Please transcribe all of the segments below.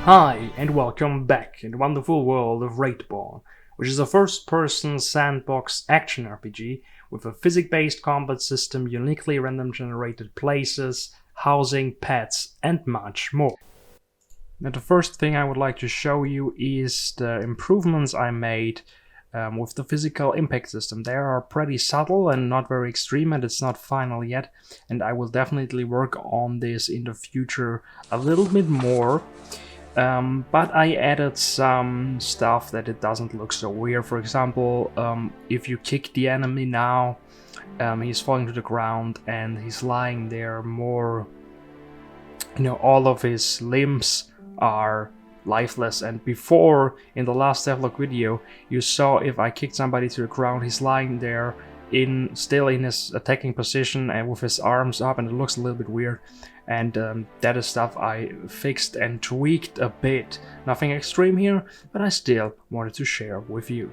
Hi, and welcome back in the wonderful world of Raidborn, which is a first-person sandbox action RPG with a physics-based combat system, uniquely random-generated places, housing, pets, and much more. Now, the first thing I would like to show you is the improvements I made with the physical impact system. They are pretty subtle and not very extreme, and it's not final yet, and I will definitely work on this in the future a little bit more. But I added some stuff that it doesn't look so weird. For example, if you kick the enemy now, he's falling to the ground and he's lying there more, all of his limbs are lifeless. And before, in the last Devlog video, you saw if I kicked somebody to the ground, he's lying there still in his attacking position and with his arms up, and it looks a little bit weird. And that is stuff I fixed and tweaked a bit. Nothing extreme here, but I still wanted to share with you.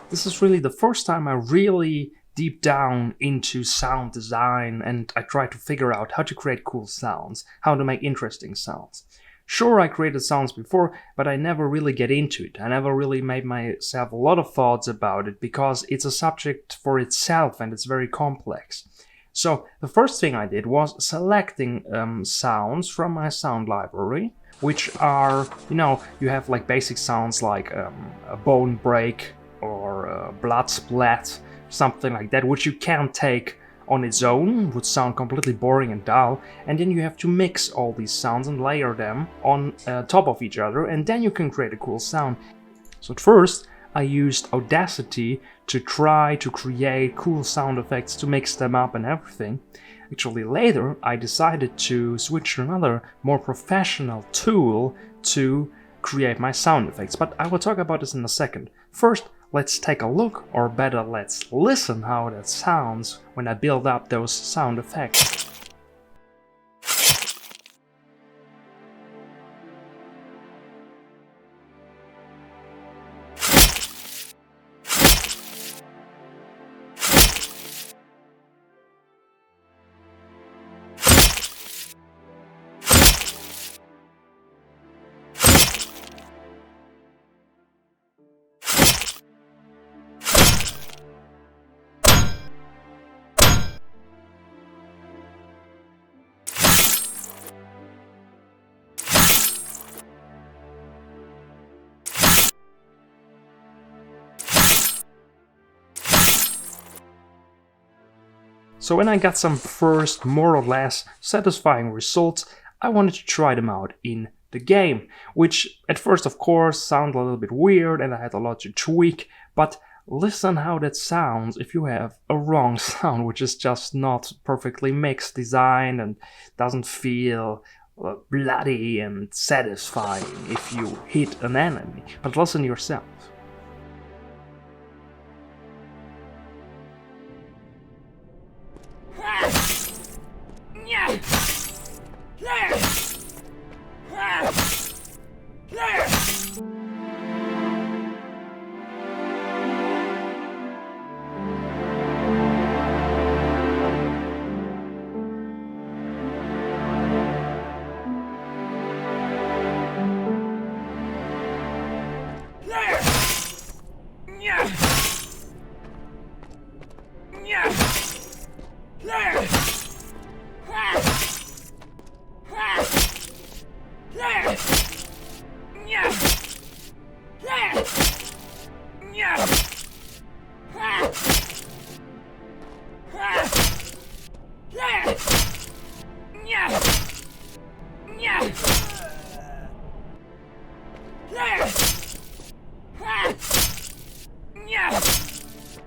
This is really the first time I really deep down into sound design, and I tried to figure out how to create cool sounds, how to make interesting sounds. Sure, I created sounds before, but I never really get into it. I never really made myself a lot of thoughts about it, because it's a subject for itself and it's very complex. So the first thing I did was selecting sounds from my sound library, which are, you have like basic sounds like a bone break or a blood splat, something like that, which you can take on its own, would sound completely boring and dull, and then you have to mix all these sounds and layer them on top of each other, and then you can create a cool sound. So at first I used Audacity to try to create cool sound effects, to mix them up and everything. Actually later I decided to switch to another more professional tool to create my sound effects, but I will talk about this in a second. First, let's take a look, or better, let's listen how that sounds when I build up those sound effects. So when I got some first more or less satisfying results, I wanted to try them out in the game, which at first of course sounded a little bit weird and I had a lot to tweak, but listen how that sounds if you have a wrong sound, which is just not perfectly mixed, designed, and doesn't feel bloody and satisfying if you hit an enemy. But listen yourself.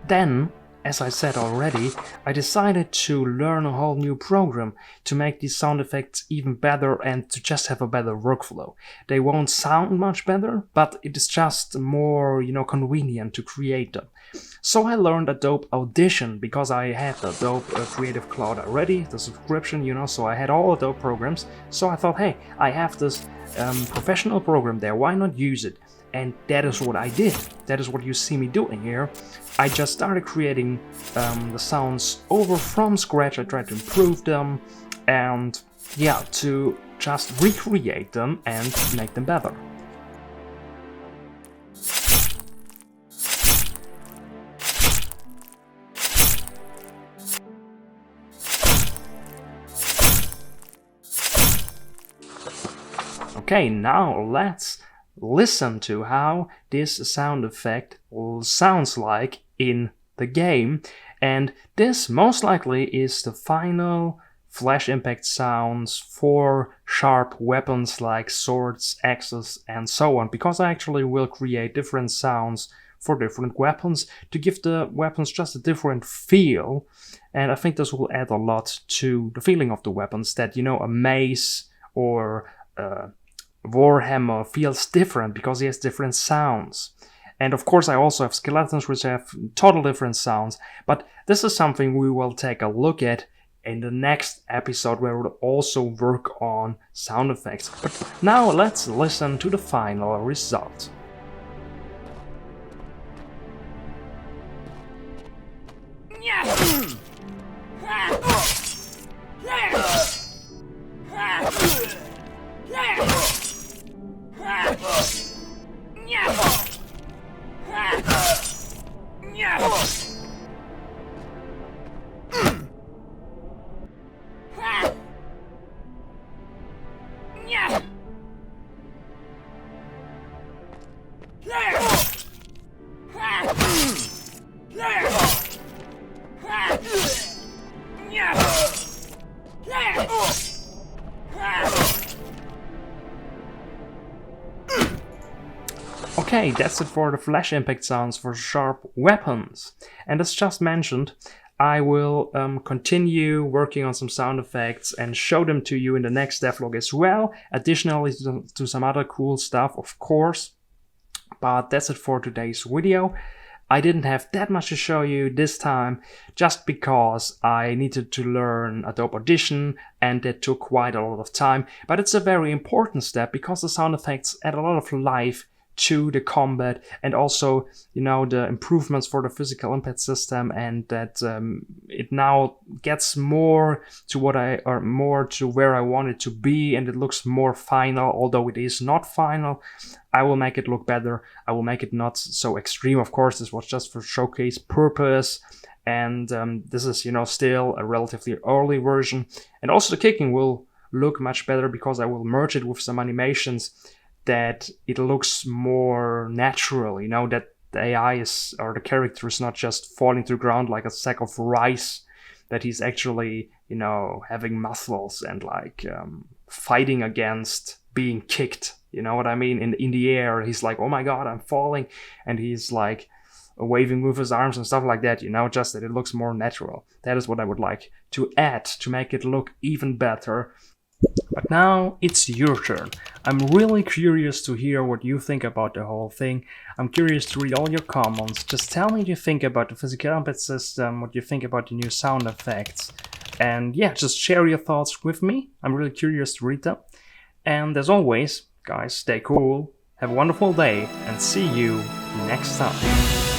Then, as I said already, I decided to learn a whole new program to make these sound effects even better and to just have a better workflow. They won't sound much better, but it is just more, convenient to create them. So I learned Adobe Audition because I had the Adobe Creative Cloud already, the subscription, so I had all Adobe programs. So I thought, hey, I have this professional program there, why not use it? And that is what I did. That is what you see me doing here. I just started creating the sounds over from scratch. I tried to improve them, and yeah, to just recreate them and make them better. Okay, now let's listen to how this sound effect sounds like in the game, and this most likely is the final flash impact sounds for sharp weapons like swords, axes, and so on, because I actually will create different sounds for different weapons to give the weapons just a different feel, and I think this will add a lot to the feeling of the weapons, that, you know, a mace or Warhammer feels different because he has different sounds. And of course I also have skeletons which have total different sounds, but this is something we will take a look at in the next episode, where we'll also work on sound effects. But now let's listen to the final result. Okay, that's it for the flash impact sounds for sharp weapons. And as just mentioned, I will continue working on some sound effects and show them to you in the next devlog as well, additionally to some other cool stuff, of course. But that's it for today's video. I didn't have that much to show you this time, just because I needed to learn Adobe Audition, and that took quite a lot of time. But it's a very important step, because the sound effects add a lot of life to the combat, and also, you know, the improvements for the physical impact system, and that it now gets more to more to where I want it to be, and it looks more final, although it is not final. I will make it look better. I will make it not so extreme. Of course, this was just for showcase purpose, and this is, you know, still a relatively early version. And also the kicking will look much better, because I will merge it with some animations that it looks more natural, you know, that the AI is, or the character is not just falling to the ground like a sack of rice, that he's actually, you know, having muscles and like fighting against being kicked, you know what I mean, in the air. He's like, oh my god, I'm falling, and he's like waving with his arms and stuff like that, you know, just that it looks more natural. That is what I would like to add to make it look even better. But now it's your turn. I'm really curious to hear what you think about the whole thing. I'm curious to read all your comments. Just tell me what you think about the physical impact system, what you think about the new sound effects. And yeah, just share your thoughts with me. I'm really curious to read them. And as always, guys, stay cool, have a wonderful day, and see you next time.